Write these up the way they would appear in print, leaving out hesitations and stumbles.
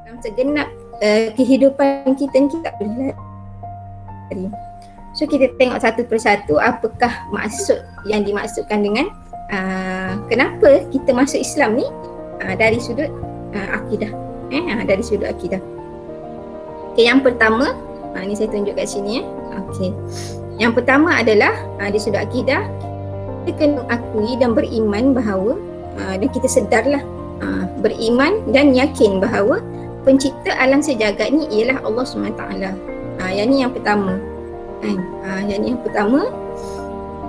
dalam segenap kehidupan kita ni kita tak boleh lari. So kita tengok satu persatu apakah maksud yang dimaksudkan dengan kenapa kita masuk Islam ni dari sudut akidah. Dari sudut akidah. Okay, yang pertama, ni saya tunjuk kat sini. Okay. Yang pertama adalah di sudut akidah, kita kena akui dan beriman bahawa dan kita sedarlah beriman dan yakin bahawa pencipta alam sejagat ni ialah Allah SWT. Yang ni yang pertama. Yang ni yang pertama,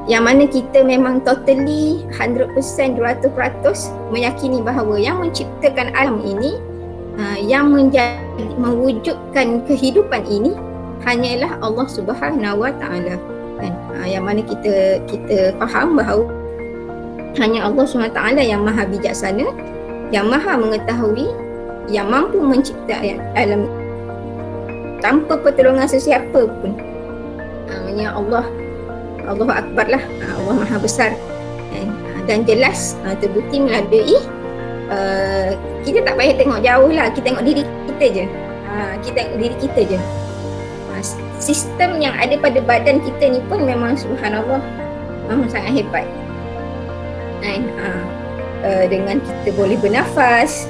yang mana kita memang totally 100%, 200% meyakini bahawa yang menciptakan alam ini, yang mewujudkan kehidupan ini hanyalah Allah Subhanahu Wa Taala. Yang mana kita faham bahawa hanya Allah SWT yang maha bijaksana, yang maha mengetahui, yang mampu mencipta alam tanpa pertolongan sesiapa pun. Hanya Allah Akbar lah, Allah maha besar. Dan jelas terbukti melalui kita tak payah tengok jauh lah, kita tengok diri kita je. Kita tengok diri kita je. Sistem yang ada pada badan kita ni pun memang subhanallah sangat hebat. Dengan kita boleh bernafas,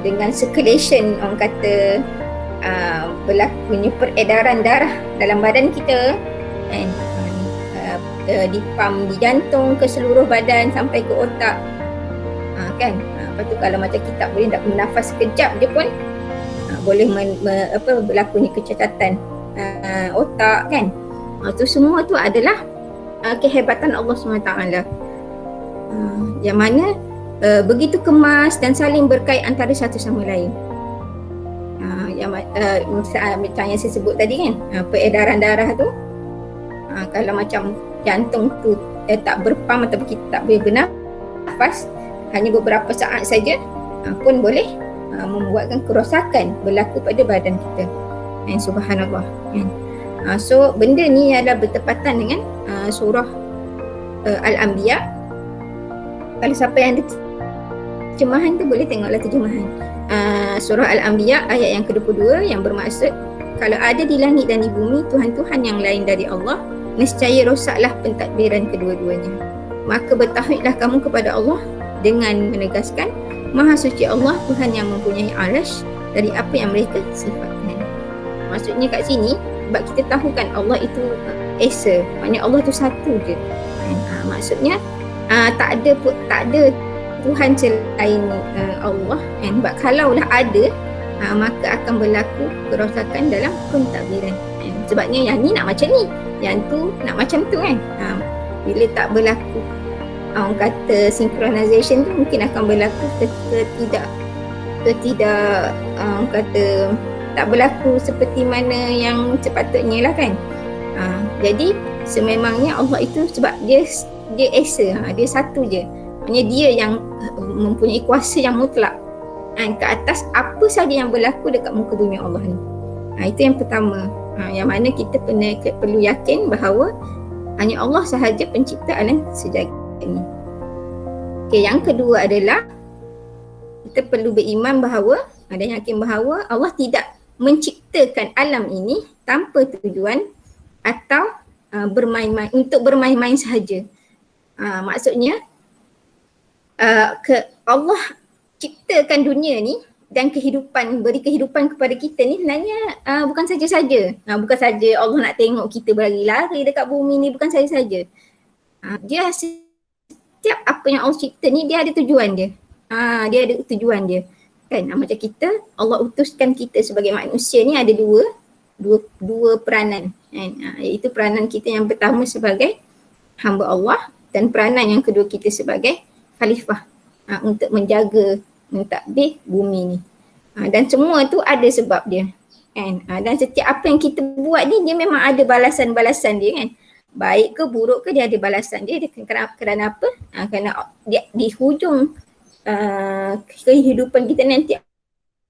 dengan circulation, orang kata berlakunya peredaran darah dalam badan kita, dipam di jantung ke seluruh badan sampai ke otak, kan. Lepas tu kalau macam kita boleh nak bernafas sekejap je pun boleh berlakunya kecacatan otak, kan. Tu semua tu adalah kehebatan Allah SWT. Yang mana begitu kemas dan saling berkait antara satu sama lain. Macam yang saya sebut tadi, kan, peredaran darah tu, kalau macam jantung tu tak berpam atau kita tak boleh bernafas hanya beberapa saat saja, pun boleh membuatkan kerosakan berlaku pada badan kita. Subhanallah. So benda ni adalah bertepatan dengan surah Al-Anbiya. Kalau siapa yang ada terjemahan tu boleh tengoklah terjemahan surah Al-Anbiya ayat yang ke-22 yang bermaksud, kalau ada di langit dan di bumi Tuhan-Tuhan yang lain dari Allah, nescaya rosaklah pentadbiran kedua-duanya. Maka bertauhidlah kamu kepada Allah dengan menegaskan, Maha suci Allah, Tuhan yang mempunyai arasy dari apa yang mereka sifatkan. Maksudnya kat sini, sebab kita tahu kan Allah itu Esa, maknanya Allah tu satu je. Maksudnya tak ada Tuhan selain Allah, kan. Sebab kalaulah ada, maka akan berlaku kerosakan dalam pentadbiran. Sebabnya yang ni nak macam ni, yang tu nak macam tu, kan. Bila tak berlaku orang kata synchronization tu, mungkin akan berlaku tidak orang kata tak berlaku seperti mana yang sepatutnya lah, kan. Jadi sememangnya Allah itu sebab dia Esa, dia satu je. Maksudnya dia yang mempunyai kuasa yang mutlak ke atas apa sahaja yang berlaku dekat muka bumi Allah ni. Itu yang pertama. Yang mana kita perlu yakin bahawa hanya Allah sahaja pencipta alam sejagat ini. Okay, yang kedua adalah kita perlu beriman bahawa dan yakin bahawa Allah tidak menciptakan alam ini tanpa tujuan atau untuk bermain-main sahaja. Maksudnya Allah ciptakan dunia ni dan beri kehidupan kepada kita ni sebenarnya bukan saja-saja. Bukan saja Allah nak tengok kita berlari dekat bumi ni, bukan saja-saja. Dia setiap apa yang Allah cipta ni dia ada tujuan dia. Dia ada tujuan dia. Kan, macam kita, Allah utuskan kita sebagai manusia ni ada dua peranan, kan. Iaitu peranan kita yang pertama sebagai hamba Allah dan peranan yang kedua kita sebagai khalifah untuk menjaga, mentadbir bumi ni. Dan semua tu ada sebab dia, kan. Dan setiap apa yang kita buat ni dia memang ada balasan-balasan dia, kan. Baik ke buruk ke dia ada balasan dia. Kerana apa? Kerana dia, di hujung kehidupan kita nanti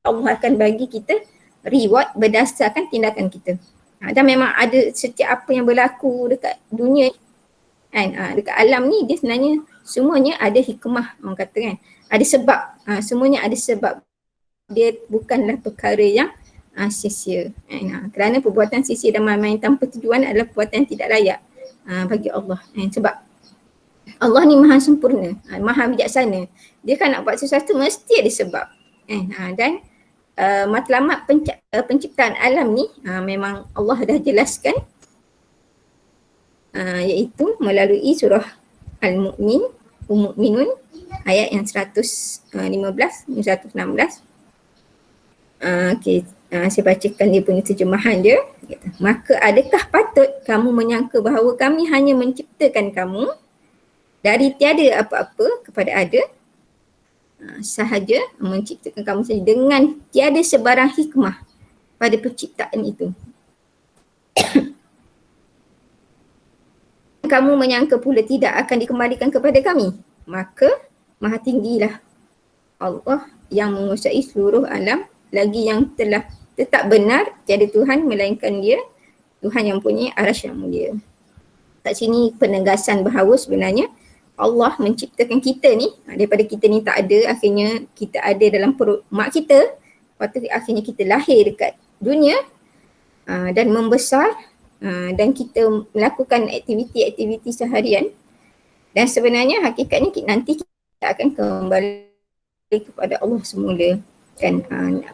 Allah akan bagi kita reward berdasarkan tindakan kita. Dan memang ada setiap apa yang berlaku dekat dunia, kan, dekat alam ni dia sebenarnya semuanya ada hikmah, orang kata, kan. Ada sebab, semuanya ada sebab dia bukanlah perkara yang sia-sia. Kerana perbuatan sia-sia dan main-main tanpa tujuan adalah perbuatan yang tidak layak bagi Allah. Sebab Allah ni maha sempurna, maha bijaksana. Dia kan nak buat sesuatu mesti ada sebab. Dan matlamat penciptaan alam ni memang Allah dah jelaskan, iaitu melalui surah Al-Mu'minun ayat yang 115, 116. Saya bacakan dia punya terjemahan dia. Maka adakah patut kamu menyangka bahawa kami hanya menciptakan kamu dari tiada apa-apa kepada ada, sahaja menciptakan kamu saja dengan tiada sebarang hikmah pada penciptaan itu. Kamu menyangka pula tidak akan dikembalikan kepada kami, maka maha tinggilah Allah yang menguasai seluruh alam, lagi yang telah tetap benar tiada Tuhan melainkan Dia, Tuhan yang punya arasy yang mulia. Kat sini penegasan bahawa sebenarnya Allah menciptakan kita ni, daripada kita ni tak ada, akhirnya kita ada dalam perut mak kita, lepas tu akhirnya kita lahir dekat dunia dan membesar, dan kita melakukan aktiviti-aktiviti seharian, dan sebenarnya hakikatnya nanti kita akan kembali kepada Allah semula kan.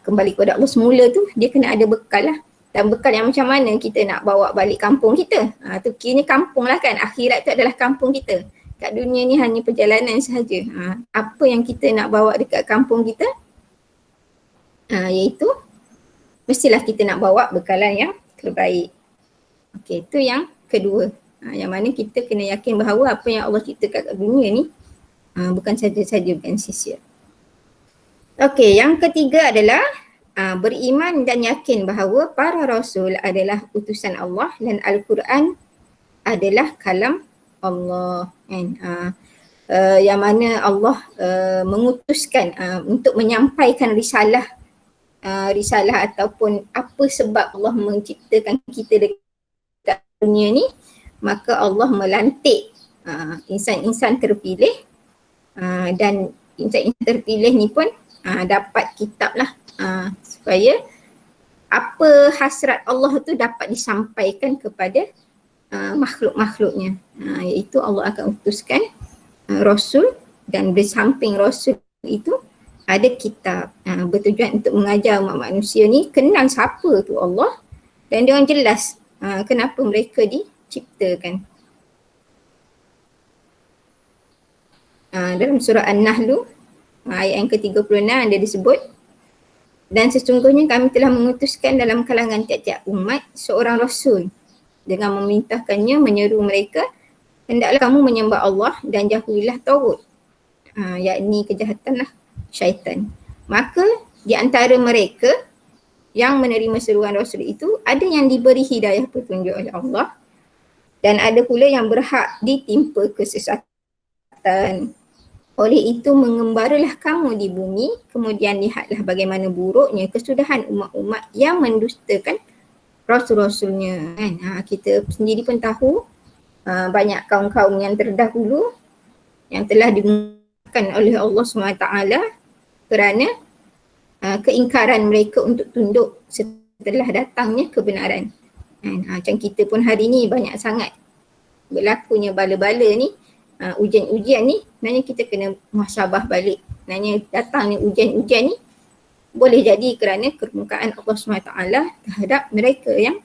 Kembali kepada Allah semula tu dia kena ada bekal lah, dan bekal yang macam mana kita nak bawa balik kampung kita, tu kiranya kampung lah kan, akhirat tu adalah kampung kita. Kat dunia ni hanya perjalanan sahaja. Apa yang kita nak bawa dekat kampung kita, iaitu mestilah kita nak bawa bekalan yang terbaik. Okey, itu yang kedua. Yang mana kita kena yakin bahawa apa yang Allah ciptakan kat dunia ni bukan saja-saja, bukan sia-sia. Okey, yang ketiga adalah beriman dan yakin bahawa para rasul adalah utusan Allah dan Al-Quran adalah kalam Allah kan. Yang mana Allah mengutuskan untuk menyampaikan risalah ataupun apa sebab Allah menciptakan kita dekat dunia ni, maka Allah melantik insan-insan terpilih, dan insan-insan terpilih ni pun dapat kitab lah, supaya apa hasrat Allah tu dapat disampaikan kepada makhluk-makhluknya, iaitu Allah akan utuskan Rasul, dan di samping Rasul itu ada kitab, bertujuan untuk mengajar umat manusia ni kenal siapa tu Allah, dan dia orang jelas kenapa mereka diciptakan. Dalam surah An-Nahl ayat yang ke-36 ada disebut, dan sesungguhnya kami telah mengutuskan dalam kalangan tiap-tiap umat seorang Rasul dengan memerintahkannya menyeru mereka, hendaklah kamu menyembah Allah dan jauhilah taghut, yakni kejahatan lah, syaitan. Maka di antara mereka yang menerima seruan Rasul itu ada yang diberi hidayah petunjuk oleh Allah, dan ada pula yang berhak ditimpa kesesatan. Oleh itu mengembaralah kamu di bumi, kemudian lihatlah bagaimana buruknya kesudahan umat-umat yang mendustakan Rasul-Rasulnya kan. Kita sendiri pun tahu banyak kaum-kaum yang terdahulu yang telah dimurkakan oleh Allah SWT kerana keingkaran mereka untuk tunduk setelah datangnya kebenaran. Macam kita pun hari ni banyak sangat berlakunya bala-bala ni, ujian-ujian ni, sebenarnya kita kena muhasabah balik. Sebenarnya datangnya ujian-ujian ni boleh jadi kerana kemukaan Allah SWT terhadap mereka yang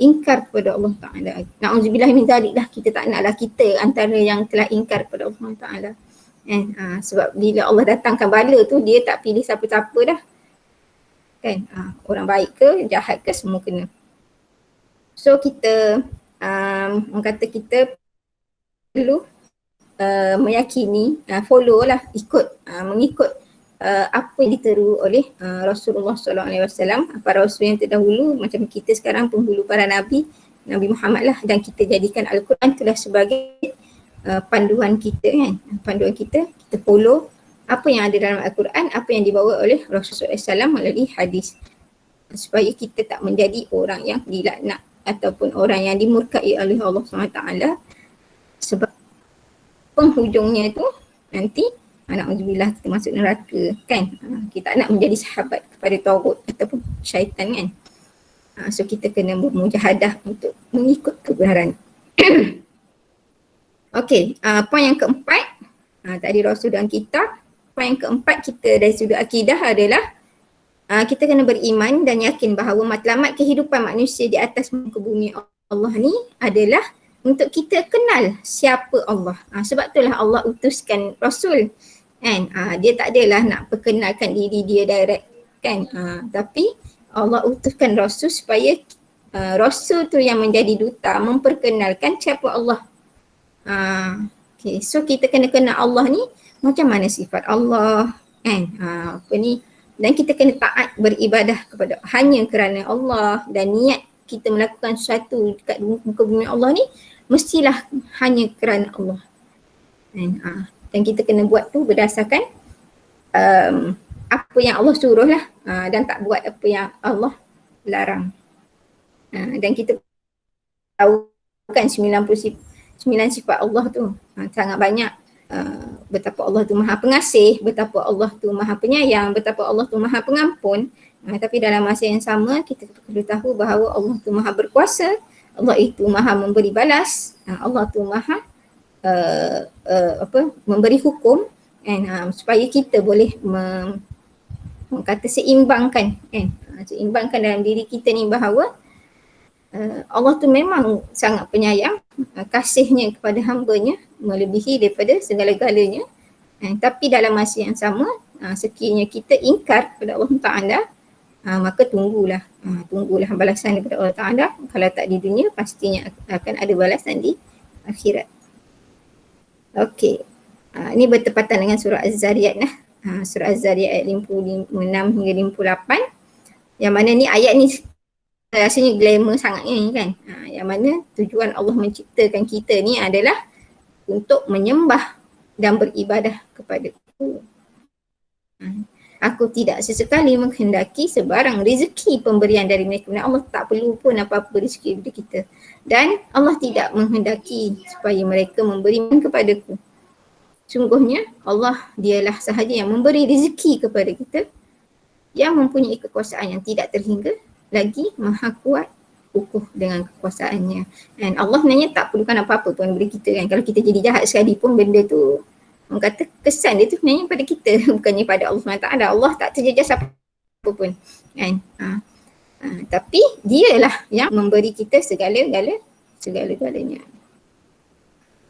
ingkar kepada Allah Ta'ala. Na'udzubillah min zalik lah, kita tak naklah kita antara yang telah ingkar kepada Allah Ta'ala. Sebab bila Allah datangkan bala tu, dia tak pilih siapa-siapa dah. Kan? Orang baik ke, jahat ke, semua kena. So kita, orang kata kita perlu meyakini, follow lah, mengikut apa yang diteru oleh Rasulullah SAW, para rasul yang terdahulu, macam kita sekarang penghulu para Nabi Muhammad lah, dan kita jadikan Al-Quran itulah sebagai panduan kita kan, panduan kita follow apa yang ada dalam Al-Quran, apa yang dibawa oleh Rasulullah SAW melalui hadis, supaya kita tak menjadi orang yang dilaknat ataupun orang yang dimurkai oleh Allah SWT, sebab penghujungnya tu nanti na'udzubillah kita masuk neraka kan. Kita tak nak menjadi sahabat kepada tagut ataupun syaitan kan. So kita kena bermujahadah untuk mengikut kebenaran. Okey, poin yang keempat, tadi Rasul dan kitab. Poin yang keempat kita dari sudut akidah adalah kita kena beriman dan yakin bahawa matlamat kehidupan manusia di atas muka bumi Allah ni adalah untuk kita kenal siapa Allah. Sebab itulah Allah utuskan Rasul kan. Dia tak adalah nak perkenalkan diri dia direct kan. Tapi Allah utuskan Rasul supaya Rasul tu yang menjadi duta memperkenalkan siapa Allah. Okay. So kita kena kenal Allah ni macam mana sifat Allah kan. Dan kita kena taat beribadah kepada hanya kerana Allah, dan niat kita melakukan sesuatu dekat muka bumi Allah ni mestilah hanya kerana Allah. Dan kita kena buat tu berdasarkan apa yang Allah suruh lah, dan tak buat apa yang Allah larang. Dan kita tahu kan 99 sifat Allah tu sangat banyak. Betapa Allah tu maha pengasih, betapa Allah tu maha penyayang, betapa Allah tu maha pengampun. Tapi dalam masa yang sama kita perlu tahu bahawa Allah tu maha berkuasa, Allah itu maha memberi balas, Allah tu maha memberi hukum, supaya kita boleh seimbangkan seimbangkan dalam diri kita ni bahawa Allah tu memang sangat penyayang, kasihnya kepada hamba-Nya melebihi daripada segala-galanya. Tapi dalam masa yang sama, sekiranya kita ingkar kepada Allah Ta'ala, maka tunggulah balasan daripada Allah Ta'ala. Kalau tak di dunia, pastinya akan ada balasan di akhirat. Okey, ini bertepatan dengan surah Az-Zariyat lah. Surah Az-Zariyat ayat 56 hingga 58. Yang mana ni ayat ni rasanya glamour sangat ni kan. Yang mana tujuan Allah menciptakan kita ni adalah untuk menyembah dan beribadah kepada-Ku. Aku tidak sesekali menghendaki sebarang rezeki pemberian dari mereka. Allah tak perlu pun apa-apa rezeki dari kita. Dan Allah tidak menghendaki supaya mereka memberi kepada-Ku. Sungguhnya Allah dialah sahaja yang memberi rezeki kepada kita, yang mempunyai kekuasaan yang tidak terhingga, lagi maha kuat kukuh dengan kekuasaannya. Dan Allah sebenarnya tak perlukan apa-apa pun beri kita kan. Kalau kita jadi jahat sekali pun benda tu, orang kata kesan dia tu sebenarnya pada kita, bukannya pada Allah SWT. Allah tak terjejas apa pun kan. Tapi dialah yang memberi kita segala-galanya.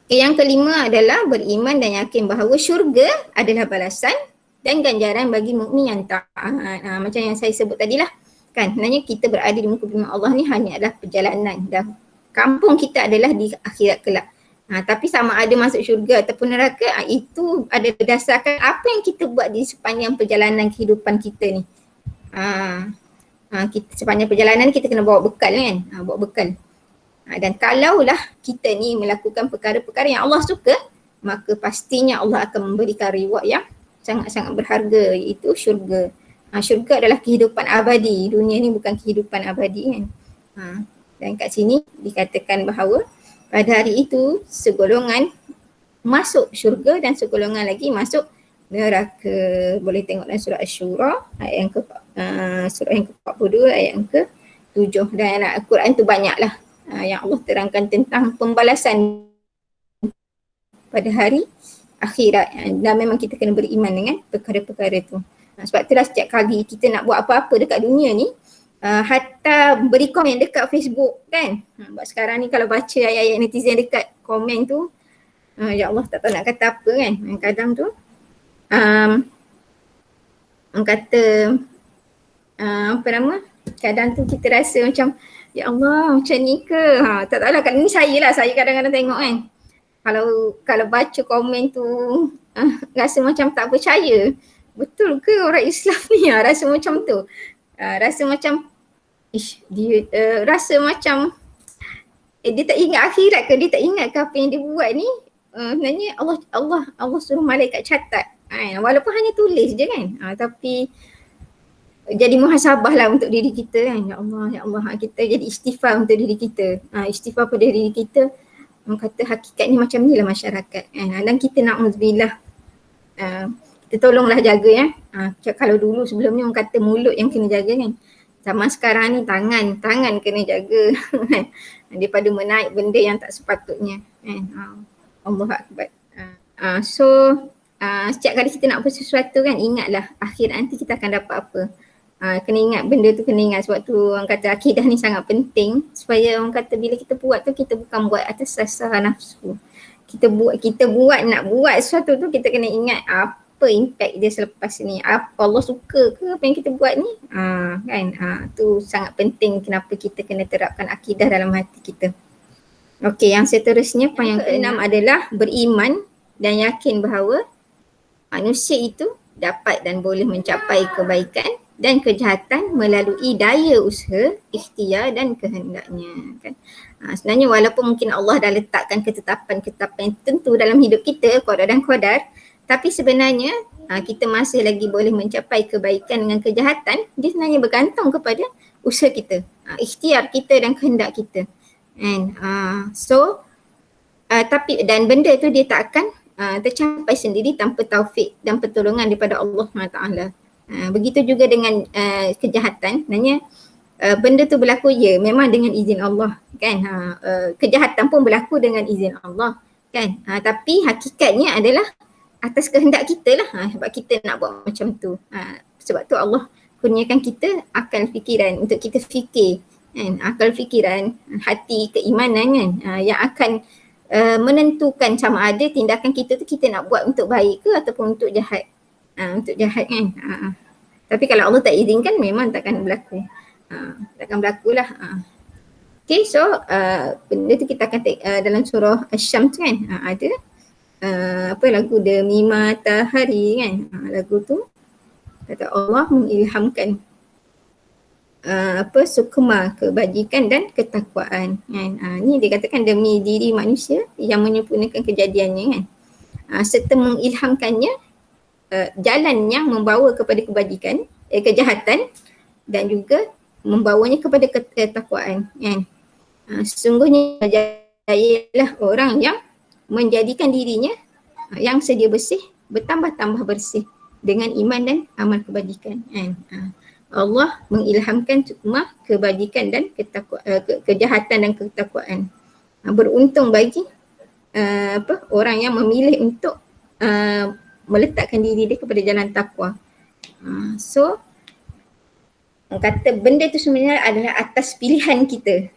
Yang kelima adalah beriman dan yakin bahawa syurga adalah balasan dan ganjaran bagi mukmin yang taat. Macam yang saya sebut tadilah kan, sebenarnya kita berada di muka bumi Allah ni hanya adalah perjalanan, dan kampung kita adalah di akhirat kelak. Tapi sama ada masuk syurga ataupun neraka, itu ada berdasarkan apa yang kita buat di sepanjang perjalanan kehidupan kita ni. Sepanjang perjalanan kita kena bawa bekal kan, bawa bekal. Dan kalaulah kita ni melakukan perkara-perkara yang Allah suka, maka pastinya Allah akan memberikan reward yang sangat-sangat berharga, iaitu syurga. Syurga adalah kehidupan abadi. Dunia ni bukan kehidupan abadi kan. Dan kat sini dikatakan bahawa pada hari itu segolongan masuk syurga dan segolongan lagi masuk neraka. Boleh tengok dalam surah Asy-Syura ayat yang surah yang ke-42 ayat yang ke-7. Dan Al-Quran tu banyaklah yang Allah terangkan tentang pembalasan pada hari akhirat. Dan memang kita kena beriman dengan perkara-perkara tu. Sebab itulah setiap kali kita nak buat apa-apa dekat dunia ni, hatta beri komen dekat Facebook kan. Sebab sekarang ni kalau baca ayat-ayat netizen dekat komen tu, ya Allah tak tahu nak kata apa kan. Kadang tu orang kata kadang tu kita rasa macam ya Allah macam ni ke. Tak tahulah, kalau ni saya kadang-kadang tengok kan. Kalau baca komen tu rasa macam tak percaya. Betul ke orang Islam ni rasa macam tu? Rasa macam dia rasa macam dia tak ingat akhirat ke, dia tak ingat ke apa yang dia buat ni. Sebenarnya Allah suruh malaikat catat. Walaupun hanya tulis je kan. Tapi jadi muhasabah lah untuk diri kita kan. Ya Allah, kita jadi istighfar untuk diri kita. Istighfar pada diri kita. Orang kata hakikat ni macam ni lah masyarakat kan. Dan kita na'udzubillah kita tolonglah jaga ya. Kalau dulu sebelum ni orang kata mulut yang kena jaga kan. Zaman sekarang ni tangan kena jaga kan. Daripada menaik benda yang tak sepatutnya kan. Allahu Akbar. So setiap kali kita nak buat sesuatu kan, ingatlah akhir nanti kita akan dapat apa. Kena ingat benda tu, kena ingat sebab tu orang kata akidah ni sangat penting supaya orang kata bila kita buat tu kita bukan buat atas dasar nafsu. Kita buat nak buat sesuatu tu kita kena ingat apa impact dia selepas ni. Apa Allah suka ke apa yang kita buat ni? Kan? Tu sangat penting kenapa kita kena terapkan akidah dalam hati kita. Okey, yang seterusnya yang keenam adalah beriman dan yakin bahawa manusia itu dapat dan boleh mencapai kebaikan dan kejahatan melalui daya usaha, ikhtiar dan kehendaknya kan. Sebenarnya walaupun mungkin Allah dah letakkan ketetapan-ketetapan tertentu dalam hidup kita, qada dan qadar, tapi sebenarnya kita masih lagi boleh mencapai kebaikan dengan kejahatan, dia sebenarnya bergantung kepada usaha kita, ikhtiar kita dan kehendak kita. And tapi dan benda tu dia tak akan tercapai sendiri tanpa taufik dan pertolongan daripada Allah SWT. Begitu juga dengan kejahatan, sebenarnya benda tu berlaku memang dengan izin Allah kan. Kejahatan pun berlaku dengan izin Allah kan. Tapi hakikatnya adalah atas kehendak kita lah, sebab kita nak buat macam tu. Sebab tu Allah kurniakan kita akal fikiran untuk kita fikir kan. Akal fikiran, hati, keimanan kan, yang akan menentukan sama ada tindakan kita tu kita nak buat untuk baik ke ataupun untuk jahat. Untuk jahat kan. Tapi kalau Allah tak izinkan memang takkan berlaku. Takkan berlaku lah. Okay, so benda tu kita akan dalam surah Asy-Syams kan. Ada lagu Demi Matahari kan. Lagu tu kata Allah mengilhamkan sukma kebajikan dan ketakwaan kan. Ni dia katakan demi diri manusia yang menyempurnakan kejadiannya kan. Serta mengilhamkannya jalan yang membawa kepada kebajikan, kejahatan dan juga membawanya kepada ketakwaan kan. Sesungguhnya jayalah orang yang menjadikan dirinya yang sedia bersih bertambah-tambah bersih dengan iman dan amal kebajikan kan. Allah mengilhamkan cuma kebajikan dan kejahatan dan ketakwaan. Beruntung bagi orang yang memilih untuk meletakkan diri dia kepada jalan takwa. So kata benda tu sebenarnya adalah atas pilihan kita.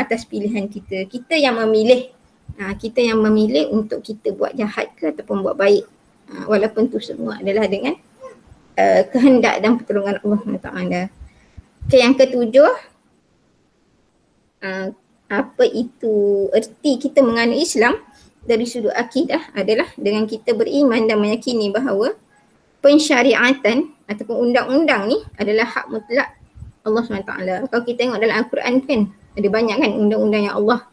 Atas pilihan kita. Kita yang memilih. Kita yang memilih untuk kita buat jahat ke ataupun buat baik. Walaupun tu semua adalah dengan kehendak dan pertolongan Allah SWT. Okay, yang ketujuh, apa itu erti kita mengenal Islam dari sudut akidah adalah dengan kita beriman dan meyakini bahawa pensyariatan ataupun undang-undang ni adalah hak mutlak Allah SWT. Kalau kita tengok dalam Al-Quran kan, ada banyak kan undang-undang yang Allah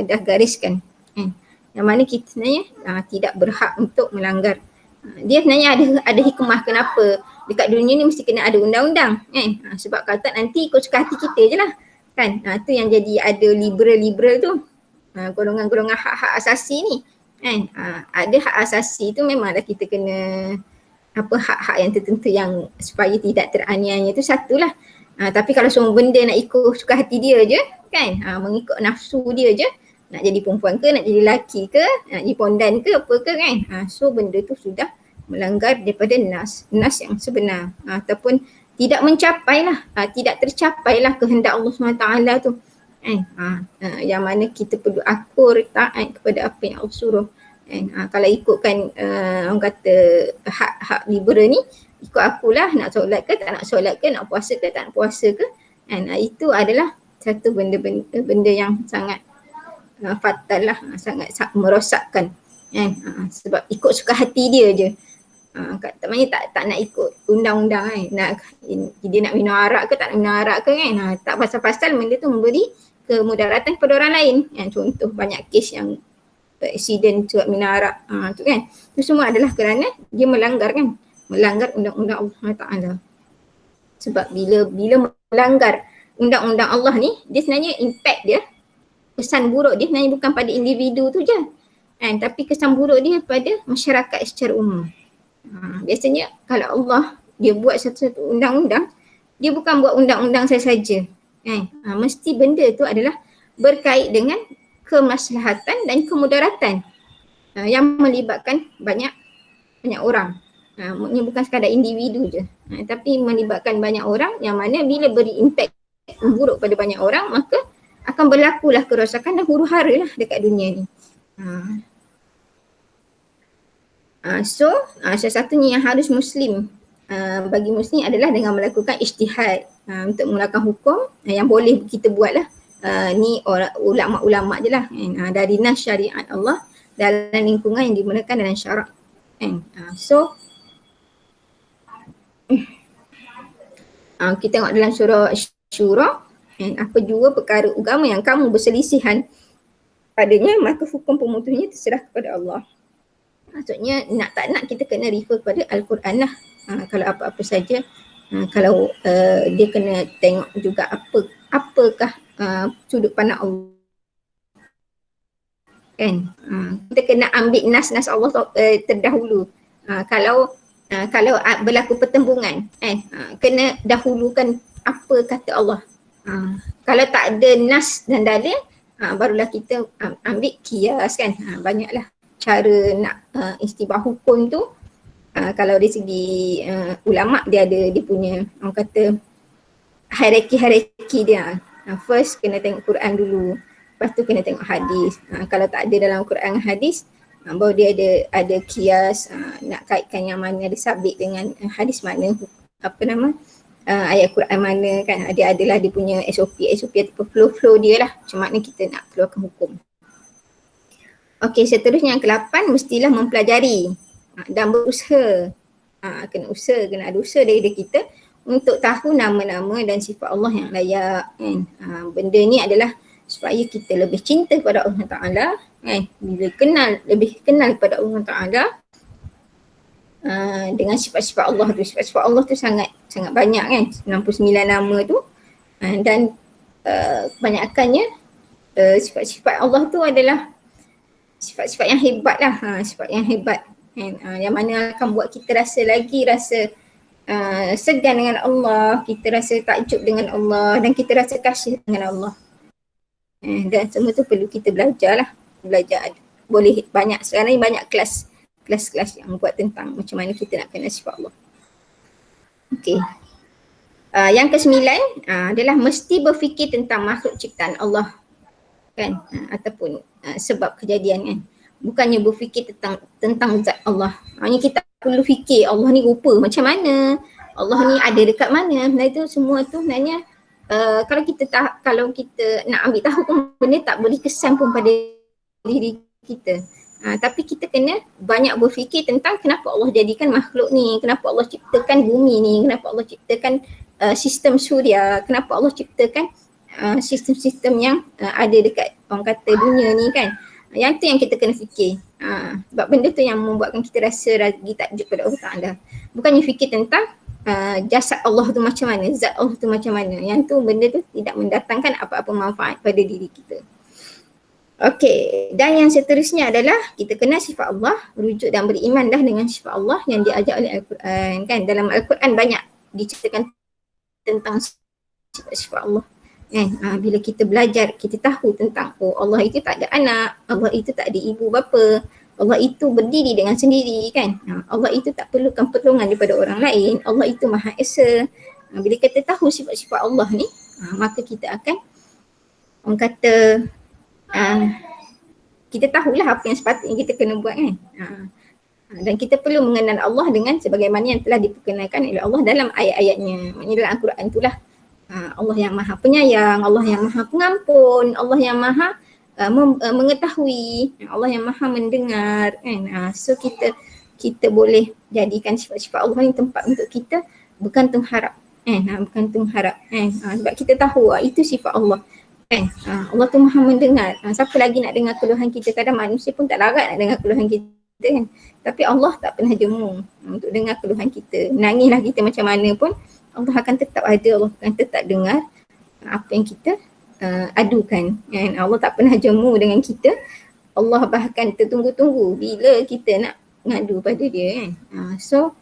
dah gariskan kan. Yang mana kita sebenarnya tidak berhak untuk melanggar. Dia sebenarnya ada hikmah kenapa dekat dunia ni mesti kena ada undang-undang kan. Sebab kalau tak nanti ikut suka hati kita je lah kan. Tu yang jadi ada liberal-liberal tu. Golongan-golongan hak-hak asasi ni kan. Ada hak asasi tu memanglah kita kena hak-hak yang tertentu yang supaya tidak teraniaya tu satulah. Tapi kalau semua benda nak ikut suka hati dia je kan, mengikut nafsu dia je, nak jadi perempuan ke, nak jadi lelaki ke, nak jadi pondan ke apa ke kan, so benda tu sudah melanggar daripada nas yang sebenar, ataupun tidak mencapailah, tidak tercapailah kehendak Allah SWT tu kan. Yang mana kita perlu akur taat kepada apa yang Allah suruh kan. Kalau ikutkan orang kata hak liberal ni, ikut akulah nak solat ke tak nak solat ke, nak puasa ke tak nak puasa ke kan. Itu adalah satu benda yang sangat fatal lah, sangat merosakkan kan. Sebab ikut suka hati dia je. Maknanya tak nak ikut undang-undang kan. Dia nak minum arak ke tak nak minum arak ke kan. Tak pasal-pasal benda tu memberi kemudaratan kepada orang lain kan. Contoh banyak kes yang accident sebab minum arak tu kan. Itu semua adalah kerana dia melanggar kan. Melanggar undang-undang Allah SWT. Sebab bila melanggar undang-undang Allah ni, dia sebenarnya impact dia, kesan buruk dia sebenarnya bukan pada individu tu je kan, tapi kesan buruk dia pada masyarakat secara umum Biasanya kalau Allah dia buat satu-satu undang-undang, dia bukan buat undang-undang saja-saja. Mesti benda tu adalah berkait dengan kemaslahatan dan kemudaratan yang melibatkan banyak orang. Ini bukan sekadar individu je, tapi melibatkan banyak orang yang mana bila beri impak buruk pada banyak orang, maka akan berlakulah kerosakan dan huru-hara lah dekat dunia ni. Salah satunya yang harus Muslim bagi Muslim adalah dengan melakukan ijtihad untuk melakukan hukum yang boleh kita buat lah. Ni ulama-ulama je lah dari nas syariat Allah dalam lingkungan yang digunakan dalam syarak. Kita tengok dalam surah Syura, apa jua perkara agama yang kamu berselisihan padanya, maka hukum pemutusnya terserah kepada Allah. Maksudnya nak tak nak kita kena refer kepada Al-Quran lah. Kalau apa-apa saja, kalau dia kena tengok juga apakah sudut pandang Allah. Kan? Kita kena ambil nas-nas Allah terdahulu. Kalau berlaku pertembungan, kena dahulukan apa kata Allah. Kalau tak ada nas dan dalil, barulah kita ambil kias kan. Banyaklah cara nak istibah hukum tu. Kalau dari segi ulama, dia ada dia punya orang kata hierarki dia. First kena tengok Quran dulu, lepas tu kena tengok hadis. Kalau tak ada dalam Quran hadis, baru dia ada kias, nak kaitkan yang mana ada sabit dengan hadis mana, ayat Quran mana kan. Dia adalah dia punya SOP ataupun flow dia lah, macam mana kita nak keluarkan hukum. Okey, seterusnya yang ke-8, mestilah mempelajari dan berusaha. Kena usaha, kena ada usaha dari kita untuk tahu nama-nama dan sifat Allah yang layak kan. Benda ni adalah supaya kita lebih cinta kepada Allah Ta'ala kan. Bila lebih kenal kepada Allah Ta'ala dengan sifat-sifat Allah tu. Sifat-sifat Allah tu sangat banyak kan, 69 nama tu, dan kebanyakannya sifat-sifat Allah tu adalah sifat-sifat yang hebat lah, sifat yang hebat kan? Yang mana akan buat kita rasa segan dengan Allah, kita rasa takjub dengan Allah, dan kita rasa kasih dengan Allah. Dan semua tu perlu kita belajar. Boleh banyak, sekarang ni banyak kelas-kelas yang buat tentang macam mana kita nak kenal sifat Allah. Okey. Yang ke-9 adalah mesti berfikir tentang makhluk ciptaan Allah kan, ataupun sebab kejadian kan. Bukannya berfikir tentang zat Allah. Hanya kita perlu fikir Allah ni rupa macam mana, Allah ni ada dekat mana. Nah itu semua tu sebenarnya kalau kita nak ambil tahu pun benda tak boleh kesan pun pada diri kita. Tapi kita kena banyak berfikir tentang kenapa Allah jadikan makhluk ni, kenapa Allah ciptakan bumi ni, kenapa Allah ciptakan sistem suria, kenapa Allah ciptakan sistem-sistem yang ada dekat orang kata dunia ni kan. Yang tu yang kita kena fikir. Sebab benda tu yang membuatkan kita rasa lagi takjub pada Allah Ta'ala. Bukannya fikir tentang jasad Allah tu macam mana, zat Allah tu macam mana. Yang tu benda tu tidak mendatangkan apa-apa manfaat pada diri kita. Okey, dan yang seterusnya adalah kita kenal sifat Allah, rujuk dan berimanlah dengan sifat Allah yang diajar oleh Al-Quran kan. Dalam Al-Quran banyak diceritakan tentang sifat Allah. Bila kita belajar, kita tahu tentang Allah itu tak ada anak, Allah itu tak ada ibu bapa, Allah itu berdiri dengan sendiri kan. Allah itu tak perlukan pertolongan daripada orang lain, Allah itu Maha Esa. Bila kita tahu sifat-sifat Allah ni, maka kita akan orang kata kita tahulah apa yang sepatutnya kita kena buat kan. Dan kita perlu mengenal Allah dengan sebagaimana yang telah diperkenalkan oleh Allah dalam ayat-ayatnya. Maksudnya dalam Al-Quran itulah Allah yang Maha Penyayang, Allah yang Maha Pengampun, Allah yang Maha mengetahui, Allah yang Maha mendengar kan. So kita boleh jadikan sifat-sifat Allah ni tempat untuk kita bergantung harap bergantung harap sebab kita tahu itu sifat Allah kan. Allah tu Maha mendengar. Siapa lagi nak dengar keluhan kita? Kadang manusia pun tak larat nak dengar keluhan kita kan. Tapi Allah tak pernah jemu untuk dengar keluhan kita. Nangislah kita macam mana pun, Allah akan tetap ada, Allah akan tetap dengar apa yang kita adukan kan. Allah tak pernah jemu dengan kita. Allah bahkan tertunggu-tunggu bila kita nak ngadu pada dia kan. So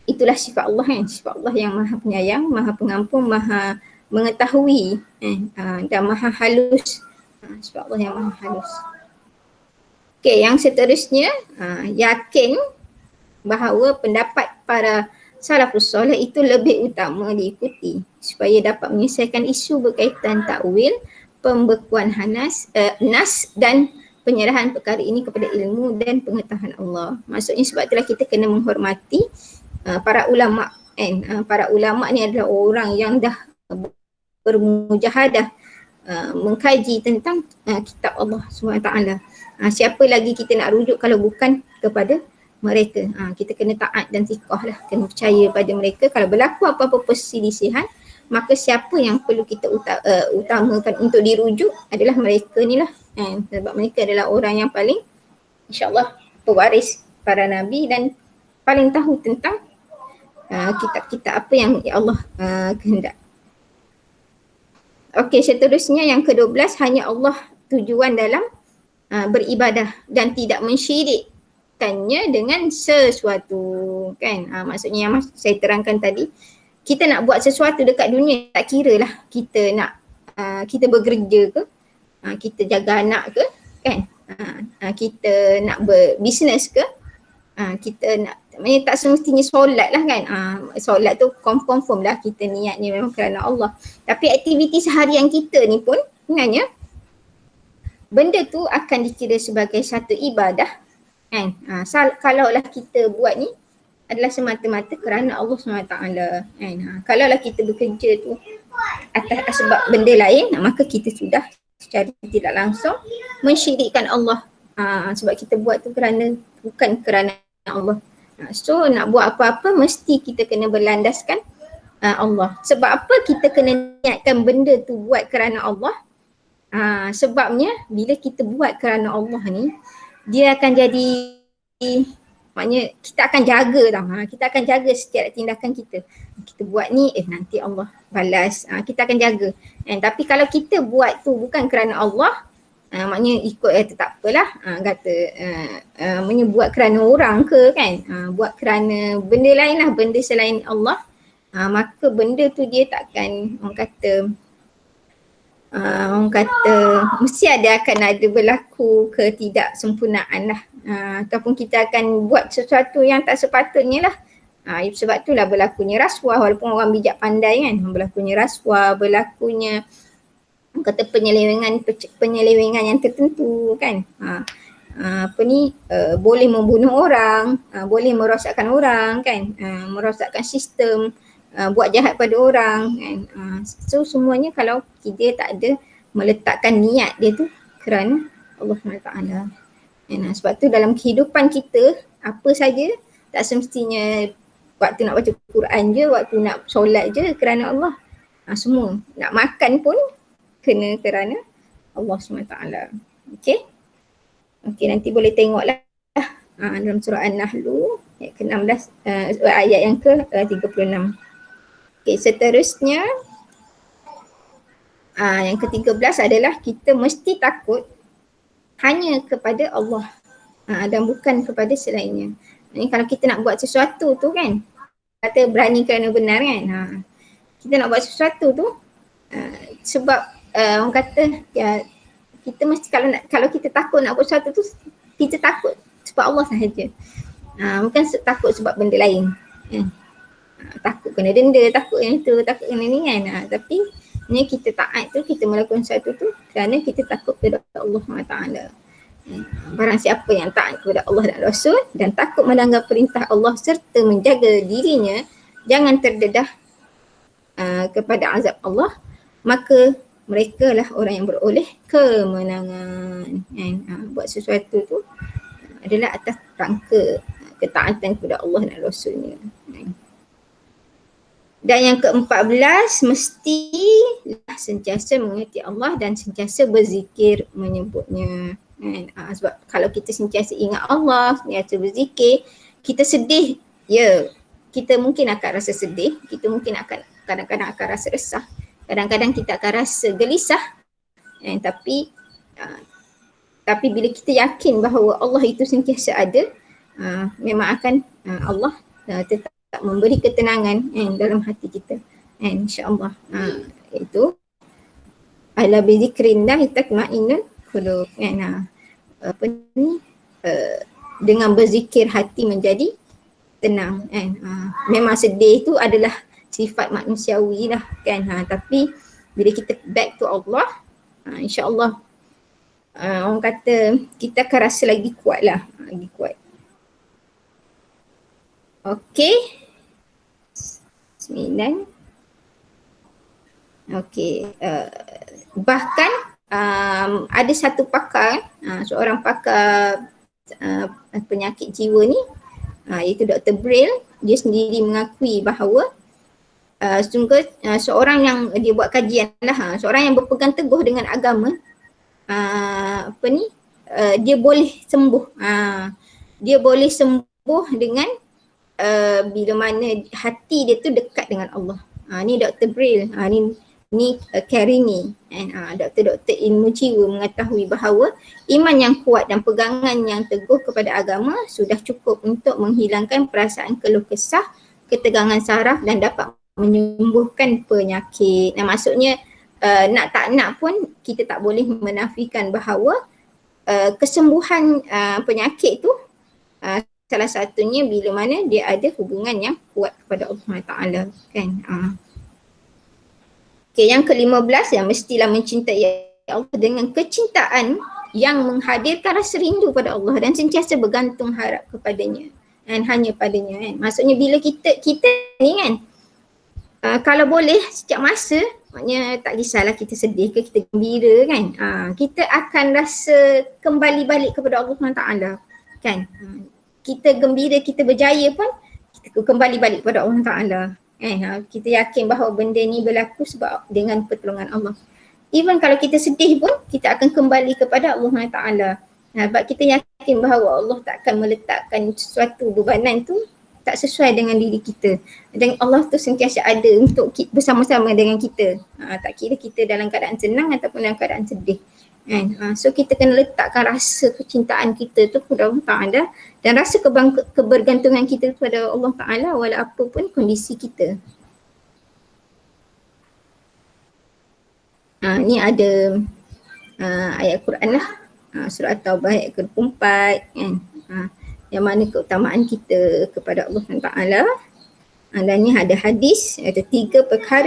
itulah sifat Allah kan, sifat Allah yang maha penyayang, maha pengampun, maha mengetahui dan maha halus. Sifat Allah yang maha halus. Okey, yang seterusnya yakin bahawa pendapat para salafus soleh itu lebih utama diikuti supaya dapat menyelesaikan isu berkaitan takwil, pembekuan nas dan penyerahan perkara ini kepada ilmu dan pengetahuan Allah. Maksudnya sebab itulah kita kena menghormati para ulama kan. Para ulama ni adalah orang yang dah bermujahadah mengkaji tentang kitab Allah SWT. Siapa lagi kita nak rujuk kalau bukan kepada mereka. Kita kena taat dan thiqah lah, kena percaya pada mereka. Kalau berlaku apa-apa perselisihan, maka siapa yang perlu kita utamakan untuk dirujuk adalah mereka ni lah. Sebab mereka adalah orang yang paling insyaAllah pewaris para Nabi dan paling tahu tentang kitab-kitab apa yang Allah kehendak. Okey, seterusnya yang ke-12, hanya Allah tujuan dalam beribadah dan tidak mensyirikkannya dengan sesuatu kan. Maksudnya yang saya terangkan tadi, kita nak buat sesuatu dekat dunia, tak kira lah kita nak kita bekerja ke, kita jaga anak ke kan, kita nak berbisnes ke, kita nak, tak semestinya solat lah kan. Solat tu confirm lah kita niatnya memang kerana Allah. Tapi aktiviti seharian kita ni pun sebenarnya benda tu akan dikira sebagai satu ibadah kan. Kalaulah kita buat ni adalah semata-mata kerana Allah SWT kan. Kalaulah kita bekerja tu atas sebab benda lain, maka kita sudah secara tidak langsung mensyirikkan Allah. Sebab kita buat tu bukan kerana Allah. So nak buat apa-apa mesti kita kena berlandaskan Allah. Sebab apa kita kena niatkan benda tu buat kerana Allah? Sebabnya bila kita buat kerana Allah ni, dia akan jadi, maknanya kita akan jaga tau. Kita akan jaga setiap tindakan kita. Kita buat ni nanti Allah balas. Kita akan jaga. Tapi kalau kita buat tu bukan kerana Allah, maknanya ikut tak apalah, kata buat kerana orang ke kan, buat kerana benda lain lah, benda selain Allah, maka benda tu dia takkan, orang kata mesti akan ada berlaku ketidaksempurnaan lah, ataupun kita akan buat sesuatu yang tak sepatutnya lah. Sebab itulah berlakunya rasuah, walaupun orang bijak pandai kan, berlakunya rasuah, berlakunya kata penyelewengan yang tertentu kan. Boleh membunuh orang, boleh merosakkan orang kan, merosakkan sistem, buat jahat pada orang kan. So semuanya kalau dia tak ada meletakkan niat dia tu kerana Allah SWT. Sebab tu dalam kehidupan kita apa saja tak semestinya waktu nak baca Quran je, waktu nak solat je kerana Allah. Semua nak makan pun kena kerana Allah SWT. Okay, nanti boleh tengoklah dalam surah An-Nahl ayat ke-16, ayat yang ke-36. Okay, seterusnya yang ke-13 adalah kita mesti takut hanya kepada Allah dan bukan kepada selainnya. Jadi kalau kita nak buat sesuatu tu kan, kata berani kerana benar kan, kita nak buat sesuatu tu sebab orang kata ya, kita mesti kalau kita takut nak buat sesuatu tu, kita takut sebab Allah sahaja, bukan takut sebab benda lain kan. Takut kena denda, takut yang itu, takut kena ni kan. Tapi ni kita taat tu, kita melakukan sesuatu tu kerana kita takut kepada Allah SWT. Barang siapa yang taat kepada Allah dan Rasul dan takut melanggar perintah Allah serta menjaga dirinya jangan terdedah kepada azab Allah, maka mereka lah orang yang beroleh kemenangan kan. Buat sesuatu tu adalah atas rangka ketaatan kepada Allah dan Rasulnya. Dan yang ke-14, mestilah sentiasa mengerti Allah dan sentiasa berzikir menyebutnya kan. Sebab kalau kita sentiasa ingat Allah, sentiasa berzikir, kita sedih, ya kita mungkin akan rasa sedih, kita mungkin akan kadang-kadang akan rasa resah, kadang-kadang kita akan rasa gelisah, tapi Tapi bila kita yakin bahawa Allah itu sentiasa ada, memang akan Allah tetap memberi ketenangan dalam hati kita. InsyaAllah. Itu ala bi zikrillah tatma'innul qulub. Apa ni? Dengan berzikir hati menjadi tenang kan. Memang sedih itu adalah sifat manusiawi lah kan. Tapi bila kita back to Allah, insya-Allah orang kata kita akan rasa lagi kuat lah. Lagi kuat. Okey. 9. Okey. Bahkan ada satu pakar, seorang pakar penyakit jiwa ni, iaitu Dr. Braille, dia sendiri mengakui bahawa sungguh seorang yang dia buat kajian lah, seorang yang berpegang teguh dengan agama, dia boleh sembuh. Dia boleh sembuh dengan bila mana hati dia tu dekat dengan Allah. Ni Dr. Braille, ni Karini, doktor-doktor ilmu jiwa mengetahui bahawa iman yang kuat dan pegangan yang teguh kepada agama sudah cukup untuk menghilangkan perasaan keluh kesah, ketegangan saraf dan dapat menyembuhkan penyakit. Maksudnya nak tak nak pun kita tak boleh menafikan bahawa kesembuhan penyakit tu salah satunya bila mana dia ada hubungan yang kuat kepada Allah Taala kan. Okay, yang ke-15 yang mestilah mencintai Allah dengan kecintaan yang menghadirkan rasa rindu pada Allah dan sentiasa bergantung harap kepadanya dan hanya padanya kan. Maksudnya bila kita ni kan, kalau boleh setiap masa, maknanya tak kisahlah kita sedih ke kita gembira kan, kita akan rasa kembali balik kepada Allah Taala kan. Kita gembira, kita berjaya pun kita kembali balik kepada Allah Taala. Kita yakin bahawa benda ni berlaku sebab dengan pertolongan Allah. Even kalau kita sedih pun, kita akan kembali kepada Allah Ta'ala. Sebab kita yakin bahawa Allah tak akan meletakkan sesuatu bebanan tu tak sesuai dengan diri kita. Dan Allah tu sentiasa ada untuk bersama-sama dengan kita. Tak kira kita dalam keadaan senang ataupun dalam keadaan sedih. So kita kena letakkan rasa kecintaan kita tu kepada Allah Ta'ala dan rasa kebergantungan kita kepada Allah Ta'ala walau apapun kondisi kita. Ni ada ayat Quran lah, surah At-Taubah ayat ke-24 kan. Yang mana keutamaan kita kepada Allah Ta'ala. Dan ni ada hadis, ada 3 perkara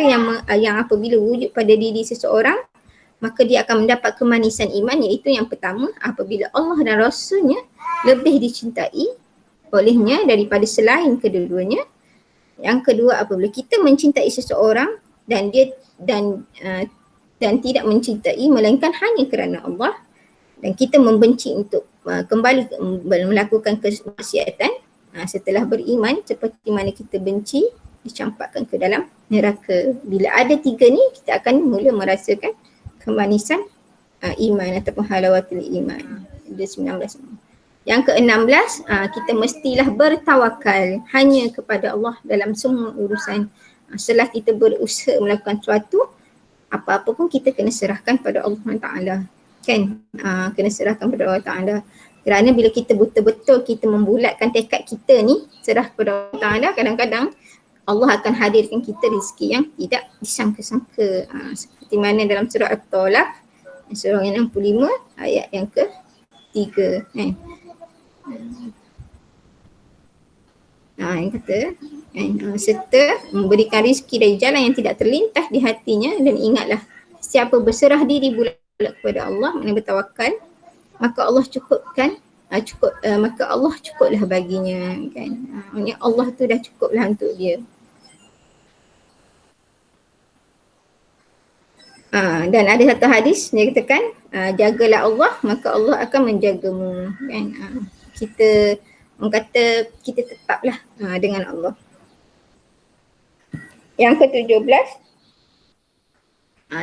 yang apabila wujud pada diri seseorang maka dia akan mendapat kemanisan iman, iaitu yang pertama, apabila Allah dan Rasulnya lebih dicintai olehnya daripada selain kedua-duanya. Yang kedua, apabila kita mencintai seseorang dan dia dan tidak mencintai melainkan hanya kerana Allah, dan kita membenci untuk kembali melakukan kemaksiatan setelah beriman, seperti mana kita benci dicampakkan ke dalam neraka. Bila ada 3 ni, kita akan mula merasakan kemanisan iman ataupun halawatul iman. Ada 19. Yang ke-16, kita mestilah bertawakal hanya kepada Allah dalam semua urusan. Setelah kita berusaha melakukan sesuatu, apa-apa pun kita kena serahkan pada Allah Ta'ala. Kan? Kena serahkan pada Allah Ta'ala. Kerana bila kita betul-betul kita membulatkan tekad kita ni, serah kepada Allah Ta'ala, kadang-kadang Allah akan hadirkan kita rezeki yang tidak disangka-sangka. Seperti mana dalam surah At-Talaq, surah yang 65 ayat yang ke-3. Yang kata, serta memberikan rezeki dari jalan yang tidak terlintas di hatinya, dan ingatlah siapa berserah diri bulat kepada Allah, mana bertawakal, maka Allah cukupkan, maka Allah cukuplah baginya kan. Maksudnya Allah tu dah cukuplah untuk dia. Dan ada satu hadis dia katakan, jagalah Allah maka Allah akan menjagamu kan. Kita orang kata kita tetaplah dengan Allah. Yang ke-17,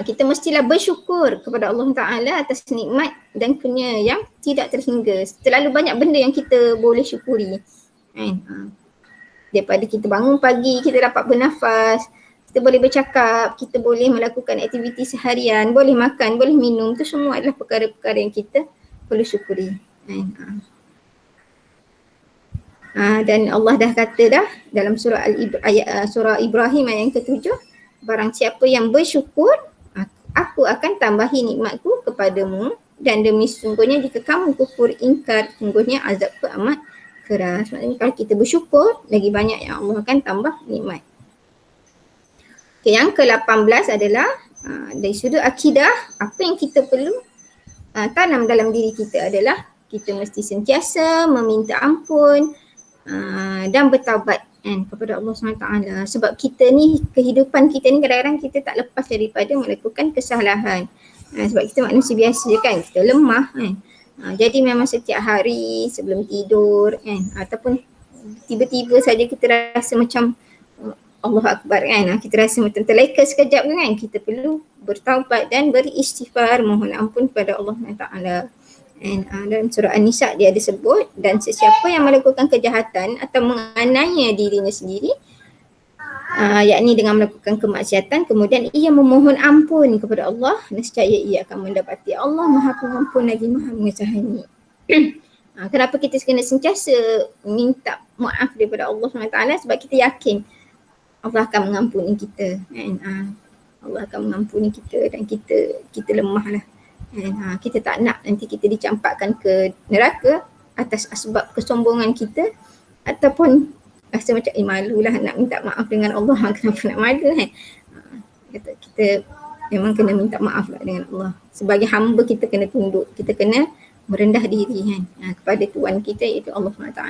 kita mestilah bersyukur kepada Allah Ta'ala atas nikmat dan kurnia yang tidak terhingga. Terlalu banyak benda yang kita boleh syukuri daripada kita bangun pagi, kita dapat bernafas, kita boleh bercakap, kita boleh melakukan aktiviti seharian, boleh makan, boleh minum. Itu semua adalah perkara-perkara yang kita perlu syukuri. Dan Allah dah kata dah dalam surah surah Ibrahim ayat yang ke-7, barang siapa yang bersyukur, aku akan tambahi nikmatku kepadamu, dan demi sungguhnya jika kamu kufur ingkar, sungguhnya azabku amat keras. Maksudnya kalau kita bersyukur, lagi banyak yang Allah akan tambah nikmat. Okay, yang ke-18 adalah dari sudut akidah, apa yang kita perlu tanam dalam diri kita adalah kita mesti sentiasa meminta ampun dan bertaubat kepada Allah SWT. Sebab kita ni, kehidupan kita ni kadang-kadang kita tak lepas daripada melakukan kesalahan. Sebab kita manusia biasa je kan, kita lemah kan. Jadi memang setiap hari sebelum tidur ataupun tiba-tiba saja kita rasa macam Allah Akbar kan, kita rasa macam terleka sekejap kan, kita perlu bertaubat dan beristighfar, mohon ampun kepada Allah SWT. Dalam surah An-Nisa dia ada sebut, dan sesiapa yang melakukan kejahatan atau menganiaya dirinya sendiri, yakni dengan melakukan kemaksiatan, kemudian ia memohon ampun kepada Allah, nescaya ia akan mendapati Allah Maha Pengampun lagi Maha Mengasihi. Kenapa kita kena sentiasa minta maaf daripada Allah SWT? Sebab kita yakin Allah akan mengampuni kita Allah akan mengampuni kita, dan kita lemah lah. Kita tak nak nanti kita dicampakkan ke neraka atas asbab kesombongan kita, ataupun rasa macam malulah nak minta maaf dengan Allah, kenapa nak malu kan. Kita memang kena minta maaf lah dengan Allah. Sebagai hamba kita kena tunduk, kita kena merendah diri kan kepada Tuhan kita iaitu Allah SWT.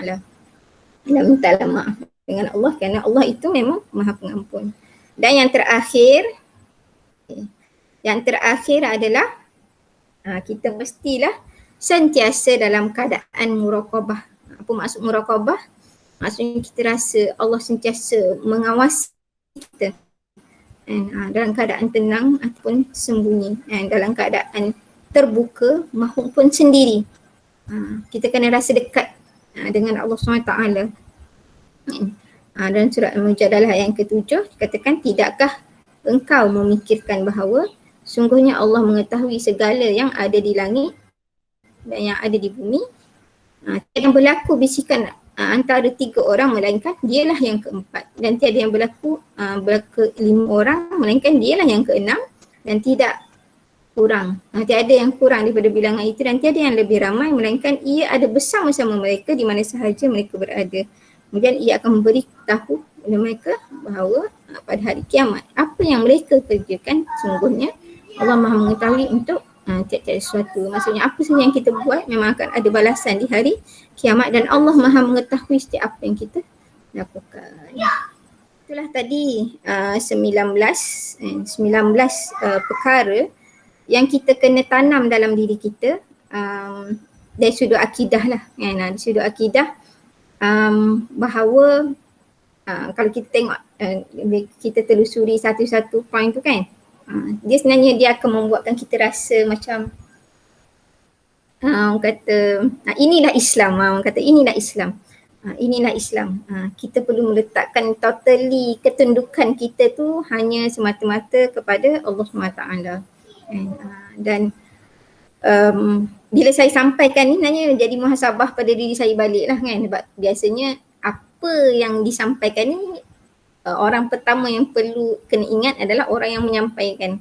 Dan mintalah maaf dengan Allah kerana Allah itu memang Maha Pengampun. Dan yang terakhir adalah kita mestilah sentiasa dalam keadaan muraqabah. Apa maksud muraqabah? Maksudnya kita rasa Allah sentiasa mengawasi kita dalam keadaan tenang ataupun sembunyi, dalam keadaan terbuka maupun sendiri. Kita kena rasa dekat dengan Allah SWT. Dalam surah Al-Mujadalah yang ke-7 dikatakan, tidakkah engkau memikirkan bahawa sungguhnya Allah mengetahui segala yang ada di langit dan yang ada di bumi. Tiada yang berlaku bisikan antara 3 orang melainkan dialah yang keempat, dan tiada yang berlaku 5 orang melainkan dialah yang keenam, dan tidak kurang. Tiada yang kurang daripada bilangan itu, dan tiada yang lebih ramai melainkan ia ada bersama-sama mereka di mana sahaja mereka berada. Kemudian ia akan memberitahu kepada mereka bahawa pada hari kiamat apa yang mereka kerjakan, sungguhnya Allah Maha mengetahui untuk tiap-tiap sesuatu. Maksudnya apa sahaja yang kita buat memang akan ada balasan di hari kiamat, dan Allah Maha mengetahui setiap apa yang kita lakukan. Itulah tadi 19 perkara yang kita kena tanam dalam diri kita dari sudut akidah lah kan. Dari sudut akidah bahawa kalau kita tengok kita telusuri satu-satu point tu kan, dia sebenarnya dia akan membuatkan kita rasa macam orang kata inilah Islam, orang kata inilah Islam. Inilah Islam. Kita perlu meletakkan totally ketundukan kita tu hanya semata-mata kepada Allah SWT. Dan bila saya sampaikan ni sebenarnya jadi muhasabah pada diri saya balik lah kan, sebab biasanya apa yang disampaikan ni orang pertama yang perlu kena ingat adalah orang yang menyampaikan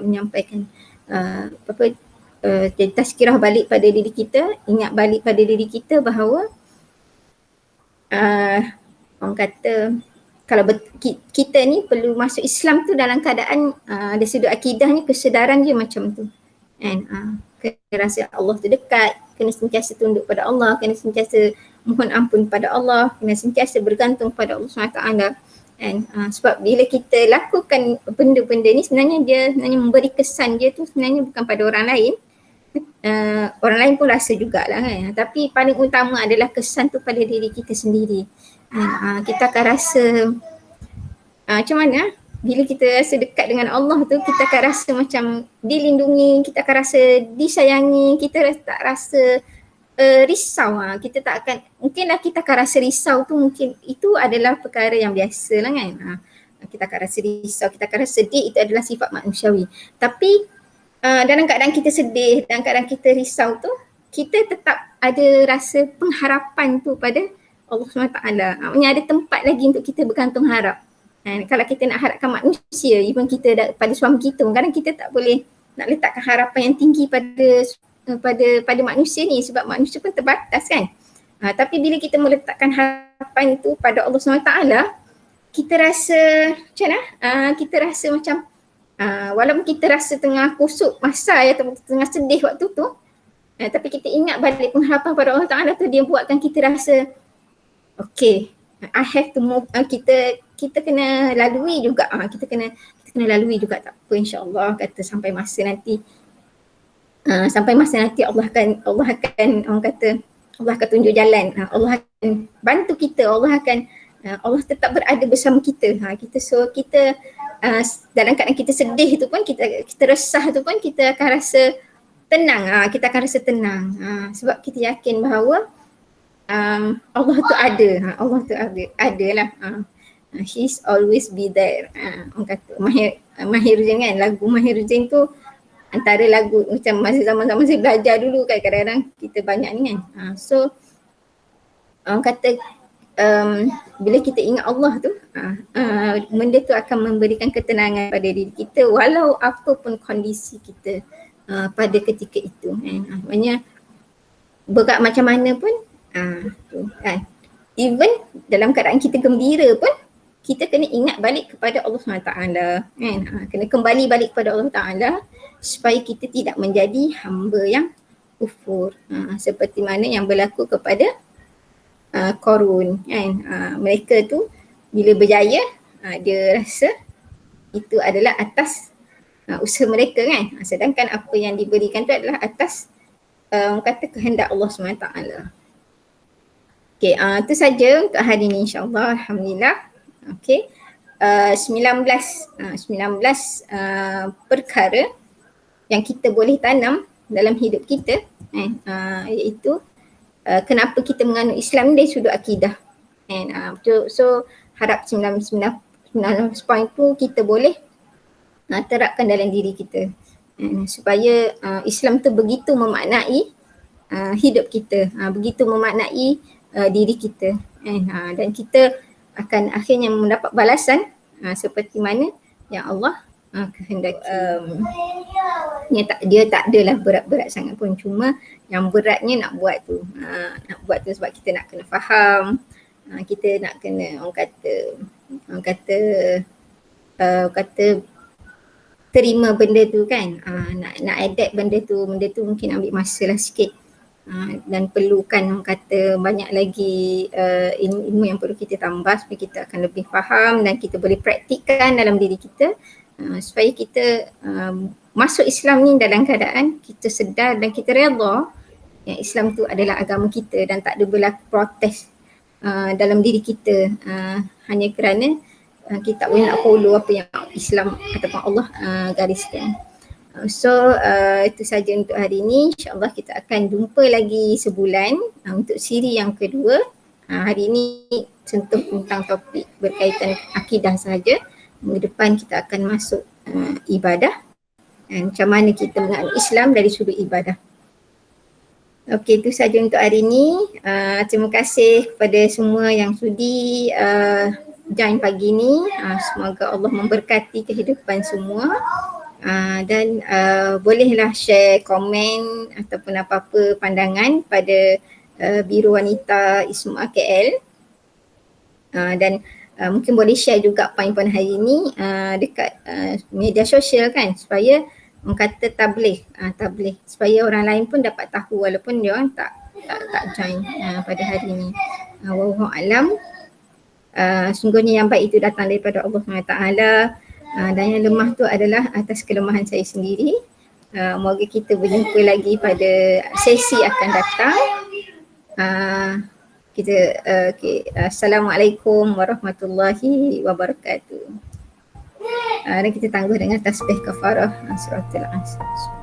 menyampaikan jadi tazkirah balik pada diri kita, ingat balik pada diri kita bahawa orang kata kalau kita ni perlu masuk Islam tu dalam keadaan dari sudut akidahnya kesedaran dia macam tu kena rasa Allah tu dekat, kena sentiasa tunduk pada Allah, kena sentiasa mohon ampun pada Allah, kena sentiasa bergantung pada Allah SWT. Sebab bila kita lakukan benda-benda ni sebenarnya memberi kesan dia tu sebenarnya bukan pada orang lain. Orang lain pun rasa jugalah kan, tapi paling utama adalah kesan tu pada diri kita sendiri. Kita akan rasa macam mana bila kita rasa dekat dengan Allah tu, kita akan rasa macam dilindungi, kita akan rasa disayangi, kita tak rasa risau. Kita tak akan, mungkinlah kita akan rasa risau tu, mungkin itu adalah perkara yang biasa lah kan. Kita akan rasa risau, kita akan rasa sedih, itu adalah sifat manusiawi. Tapi dalam keadaan kita sedih, dalam keadaan kita risau tu, kita tetap ada rasa pengharapan tu pada Allah SWT. Maksudnya ada tempat lagi untuk kita bergantung harap. Kalau kita nak harapkan manusia, even kita pada suami kita, kadang kita tak boleh nak letakkan harapan yang tinggi pada manusia ni, sebab manusia pun terbatas kan. Tapi bila kita meletakkan harapan itu pada Allah SWT, kita rasa macam mana? Kita rasa macam walaupun kita rasa tengah kusut masa atau tengah sedih waktu tu, tapi kita ingat balik pengharapan pada Allah Ta'ala tu, dia buatkan kita rasa okay, I have to move. Kita kena lalui juga. Kita kena lalui juga, tak apa, insya-Allah kata sampai masa nanti Allah akan orang kata Allah akan tunjuk jalan. Allah akan bantu kita. Allah tetap berada bersama kita. Kita dalam keadaan kita sedih tu pun, kita resah tu pun, kita akan rasa tenang. Kita akan rasa tenang. Sebab kita yakin bahawa Allah tu ada. Allah tu ada lah. He's always be there. Orang kata Mahir Zain kan, lagu Mahir Zain tu antara lagu macam masa zaman-zaman saya belajar dulu kan, kadang-kadang kita banyak ni kan. So orang kata bila kita ingat Allah tu, benda tu akan memberikan ketenangan pada diri kita walau apa pun kondisi kita pada ketika itu. Maksudnya berat macam mana pun, tu kan. Even dalam keadaan kita gembira pun, kita kena ingat balik kepada Allah SWT kan. Kena kembali balik kepada Allah Ta'ala supaya kita tidak menjadi hamba yang kufur, seperti mana yang berlaku kepada Qarun kan. Mereka tu bila berjaya, dia rasa itu adalah atas usaha mereka kan, sedangkan apa yang diberikan tu adalah atas kata kehendak Allah SWT. Okay, itu saja untuk hari ini, insyaAllah. Alhamdulillah. Okay, 19 perkara yang kita boleh tanam dalam hidup kita, iaitu kenapa kita menganut Islam dari sudut akidah. So harap 19 poin tu kita boleh terapkan dalam diri kita, supaya Islam tu begitu memaknai hidup kita, begitu memaknai diri kita, dan kita akan akhirnya mendapat balasan seperti mana yang Allah kehendaki. Dia tak adalah berat-berat sangat pun, cuma yang beratnya nak buat tu. Sebab kita nak kena faham, kita nak kena orang kata terima benda tu kan. Nak adapt benda tu mungkin ambil masa lah sikit. Dan perlukan orang kata banyak lagi ilmu yang perlu kita tambah supaya kita akan lebih faham dan kita boleh praktikkan dalam diri kita, supaya kita masuk Islam ni dalam keadaan kita sedar dan kita redha yang Islam tu adalah agama kita, dan tak ada berlaku protes dalam diri kita hanya kerana kita tak boleh nak follow apa yang Islam ataupun Allah gariskan. So itu saja untuk hari ini. InsyaAllah kita akan jumpa lagi sebulan untuk siri yang kedua. Hari ini sentuh tentang topik berkaitan akidah sahaja. Minggu depan kita akan masuk ibadah dan macam mana kita mengenal Islam dari sudut ibadah. Okey, itu saja untuk hari ini. Terima kasih kepada semua yang sudi join pagi ini. Semoga Allah memberkati kehidupan semua. Dan bolehlah share komen ataupun apa-apa pandangan pada Biro Wanita ISMA KL, dan mungkin boleh share juga poin-poin hari ini dekat media sosial kan, supaya orang kata tabligh supaya orang lain pun dapat tahu walaupun dia orang tak join pada hari ini. Wallahu alam. Sungguhnya yang baik itu datang daripada Allah SWT. Dan yang lemah tu adalah atas kelemahan saya sendiri. Moga kita berjumpa lagi pada sesi akan datang. Assalamualaikum warahmatullahi wabarakatuh. Dan kita tangguh dengan tasbih kafarah suratul Asr.